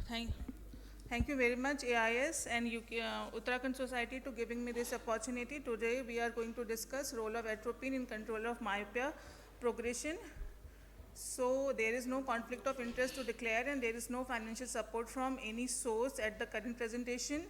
Thank, thank you very much, AIS and Uttarakhand Society, to giving me this opportunity. Today, we are going to discuss role of atropine in control of myopia progression. So, there is no conflict of interest to declare, and there is no financial support from any source at the current presentation.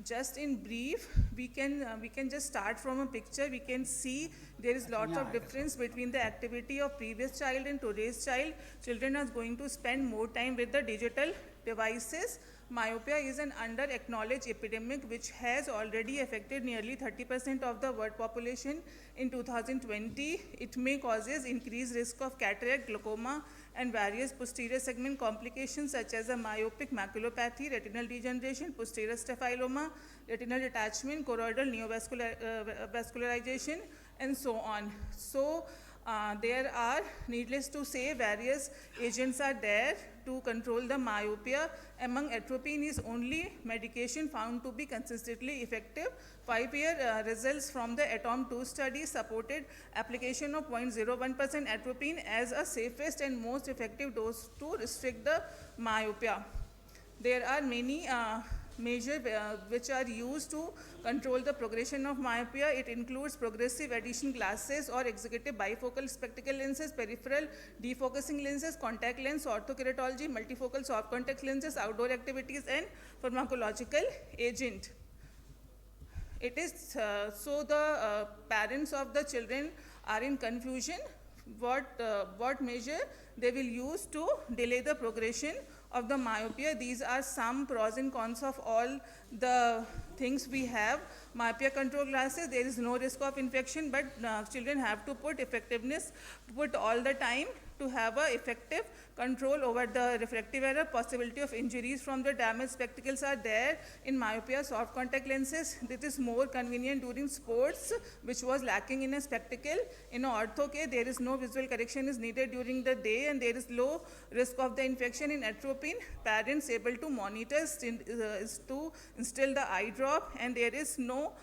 Just in brief, we can just start from a picture. We can see there is lots of difference between the activity of previous child and today's child. Children are going to spend more time with the digital devices. Myopia is an under-acknowledged epidemic which has already affected nearly 30% of the world population in 2020. It may causes increased risk of cataract, glaucoma, and various posterior segment complications such as a myopic maculopathy, retinal degeneration, posterior staphyloma, retinal detachment, choroidal neovascularization, and so on. So, there are, needless to say, various agents are there to control the myopia. Among atropine is only medication found to be consistently effective. 5-year results from the ATOM-2 study supported application of 0.01% atropine as a safest and most effective dose to restrict the myopia. There are many measures which are used to control the progression of myopia. It includes progressive addition glasses or executive bifocal spectacle lenses, peripheral defocusing lenses, contact lens, orthokeratology, multifocal soft contact lenses, outdoor activities, and pharmacological agent. It is so the parents of the children are in confusion what measure they will use to delay the progression of the myopia. These are some pros and cons of all the things we have. Myopia control glasses, there is no risk of infection, but children have to put all the time to have a effective control over the refractive error. Possibility of injuries from the damaged spectacles are there in myopia soft contact lenses. This is more convenient during sports, which was lacking in a spectacle. In ortho case, there is no visual correction is needed during the day, and there is low risk of the infection. In atropine, parents able to monitor is to instill the eye drop, and there is no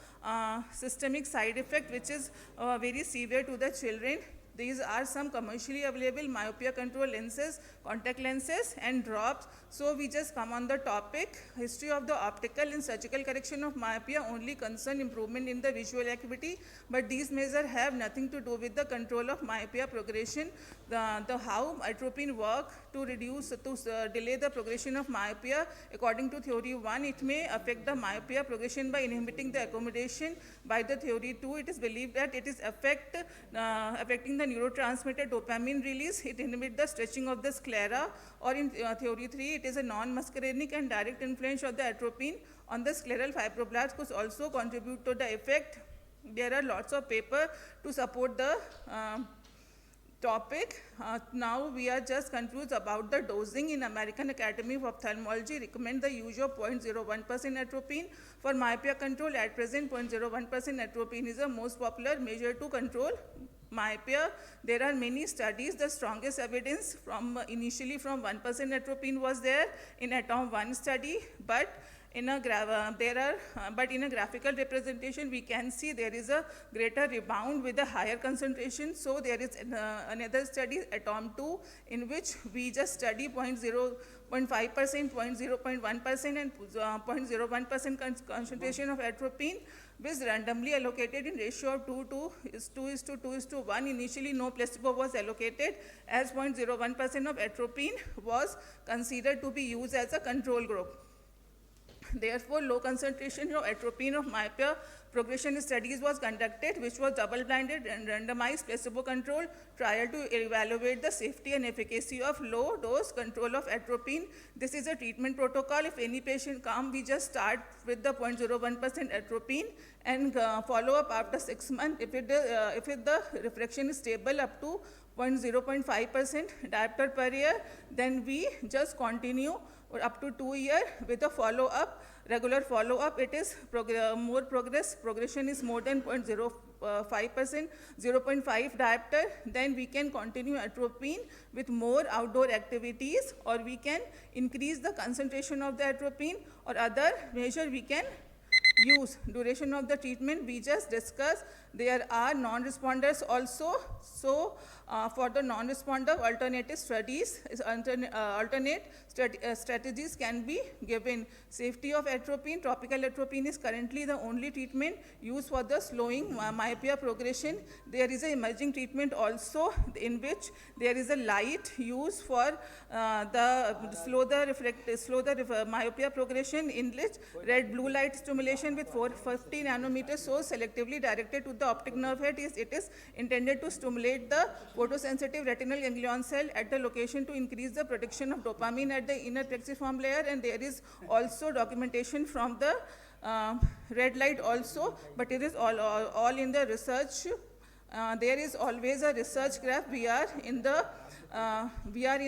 systemic side effect which is very severe to the children. These are some commercially available myopia control lenses, contact lenses, and drops. So we just come on the topic. History of the optical and surgical correction of myopia only concern improvement in the visual acuity, but these measures have nothing to do with the control of myopia progression. The how atropine work to delay the progression of myopia. According to theory 1, it may affect the myopia progression by inhibiting the accommodation. By the theory 2, it is believed that it is affecting the neurotransmitter dopamine release. It inhibits the stretching of the sclera. Or in theory 3, it is a non-muscarinic and direct influence of the atropine on the scleral fibroblasts could also contribute to the effect. There are lots of paper to support the topic. Now we are just confused about the dosing. In American Academy of Ophthalmology recommend the use of 0.01% atropine for myopia control. At present, 0.01% atropine is the most popular measure to control myopia. There are many studies. The strongest evidence initially from 1% atropine was there in ATOM-1 study, but in a graphical representation we can see there is a greater rebound with a higher concentration. So there is another study, ATOM-2, in which we just study 0.5%, 0.1%, and 0.01% concentration of atropine, which randomly allocated in ratio of 2:1. Initially, no placebo was allocated, as 0.01% of atropine was considered to be used as a control group. Therefore, low concentration of atropine of myopia progression studies was conducted, which was double-blinded and randomized placebo-controlled trial to evaluate the safety and efficacy of low-dose control of atropine. This is a treatment protocol. If any patient comes, we just start with the 0.01% atropine and follow up after 6 months. If the refraction is stable up to 0.5% diopter per year, then we just continue up to 2 years with a follow-up, regular follow-up. It is more progression is more than 0.05%, 0.5 diopter, then we can continue atropine with more outdoor activities, or we can increase the concentration of the atropine, or other measure we can use. Duration of the treatment we just discussed. There are non-responders also. So for the non-responder, alternate strategies can be given. Safety of atropine. Topical atropine is currently the only treatment used for the slowing myopia progression. There is an emerging treatment also in which there is a light used for slow the myopia progression, in which red blue light stimulation with 450 nanometers so selectively directed to the optic nerve head. It is intended to stimulate the photosensitive retinal ganglion cell at the location to increase the production of dopamine at the inner plexiform layer. And there is also documentation from the red light also, but it is all in the research. There is always a research graph. We are in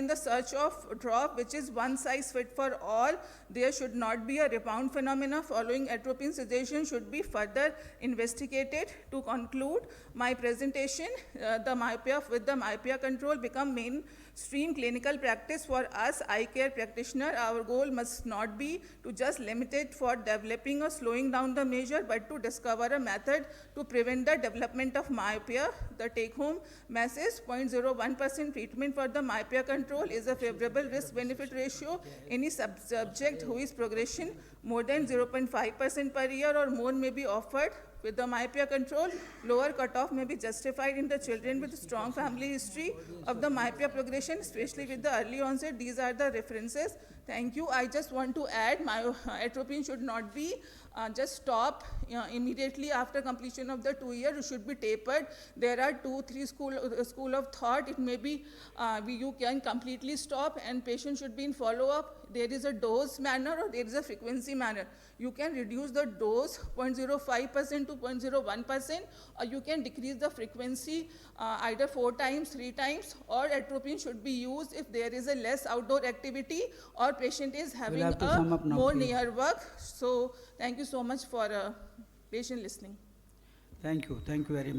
the search of drop which is one size fit for all. There should not be a rebound phenomena following atropine sedation, should be further investigated. To conclude my presentation, the myopia with the myopia control become mainstream clinical practice for us eye care practitioner. Our goal must not be to just limit it for developing or slowing down the measure, but to discover a method to prevent the development of myopia. The take-home message: 0.01% treatment for the myopia control is a favorable risk-benefit ratio. Any subject who is progression more than 0.5% per year or more may be offered. With the myopia control, lower cutoff may be justified in the children with strong family history of the myopia progression, especially with the early onset. These are the references. Thank you. I just want to add, atropine should not be just stop immediately after completion of the 2 years. It should be tapered. There are 2-3 school of thought. It may be you can completely stop and patient should be in follow-up. There is a dose manner or there is a frequency manner. You can reduce the dose 0.05% to 0.01%, or you can decrease the frequency either 4 times, 3 times, or atropine should be used if there is a less outdoor activity or patient is having a more near work. So thank you so much for patient listening. Thank you very much.